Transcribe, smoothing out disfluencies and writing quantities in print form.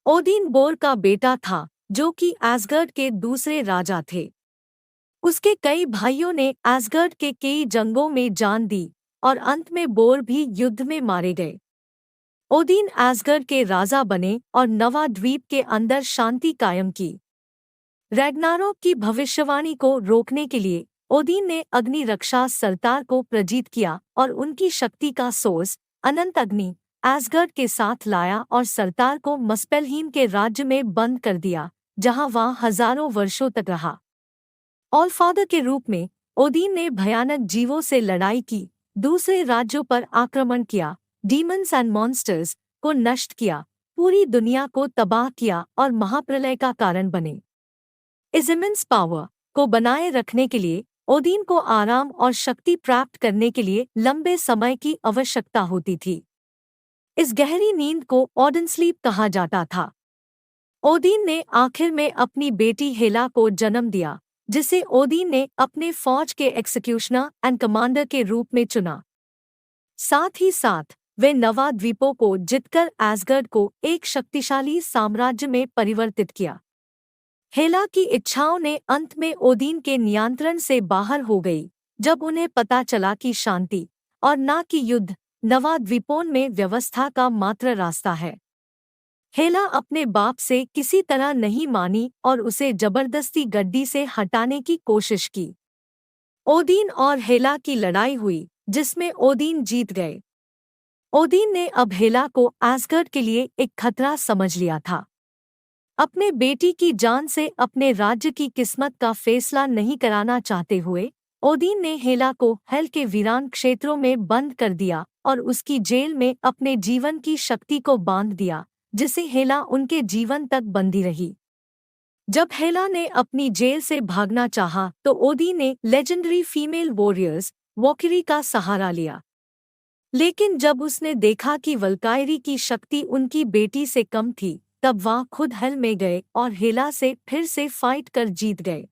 ओदिन बोर का बेटा था, जो कि एसगर्ड के दूसरे राजा थे। उसके कई भाइयों ने एसगर्ड के कई जंगों में जान दी और अंत में बोर भी युद्ध में मारे गए। ओदिन एसगर्ड के राजा बने और नवा द्वीप के अंदर शांति कायम की। रैग्नारोक की भविष्यवाणी को रोकने के लिए ओदिन ने अग्नि रक्षा सरतार को प्रजीत किया और उनकी शक्ति का सोर्स अनंत अग्नि एसगर्ड के साथ लाया और सरतार को मस्पेलहीम के राज्य में बंद कर दिया, जहां वह हजारों वर्षों तक रहा। ऑलफादर के रूप में ओदिन ने भयानक जीवों से लड़ाई की, दूसरे राज्यों पर आक्रमण किया, डीमंस एंड मॉन्स्टर्स को नष्ट किया, पूरी दुनिया को तबाह किया और महाप्रलय का कारण बने। इस इमेंस पावर को बनाए रखने के लिए ओदिन को आराम और शक्ति प्राप्त करने के लिए लंबे समय की आवश्यकता होती थी। इस गहरी नींद को ओडन स्लीप कहा जाता था। ओदिन ने आखिर में अपनी बेटी हेला को जन्म दिया, जिसे ओदिन ने अपने फौज के एक्सिक्यूशनर एंड कमांडर के रूप में चुना। साथ ही साथ वे नवा द्वीपों को जीतकर एसगर्ड को एक शक्तिशाली साम्राज्य में परिवर्तित किया। हेला की इच्छाओं ने अंत में ओदिन के नियंत्रण से बाहर हो गई, जब उन्हें पता चला कि शांति और न कि युद्ध नवा द्वीपों में व्यवस्था का मात्र रास्ता है। हेला अपने बाप से किसी तरह नहीं मानी और उसे जबरदस्ती गद्दी से हटाने की कोशिश की। ओदिन और हेला की लड़ाई हुई, जिसमें ओदिन जीत गए। ओदिन ने अब हेला को एसगर्ड के लिए एक खतरा समझ लिया था। अपने बेटी की जान से अपने राज्य की किस्मत का फैसला नहीं कराना चाहते हुए ओदिन ने हेला को हेल के वीरान क्षेत्रों में बंद कर दिया और उसकी जेल में अपने जीवन की शक्ति को बांध दिया, जिसे हेला उनके जीवन तक बंधी रही। जब हेला ने अपनी जेल से भागना चाहा तो ओदिन ने लेजेंडरी फीमेल वॉरियर्स वॉकिरी का सहारा लिया। लेकिन जब उसने देखा कि वल्कायरी की शक्ति उनकी बेटी से कम थी, तब वह खुद हेल में गए और हेला से फिर से फाइट कर जीत गए।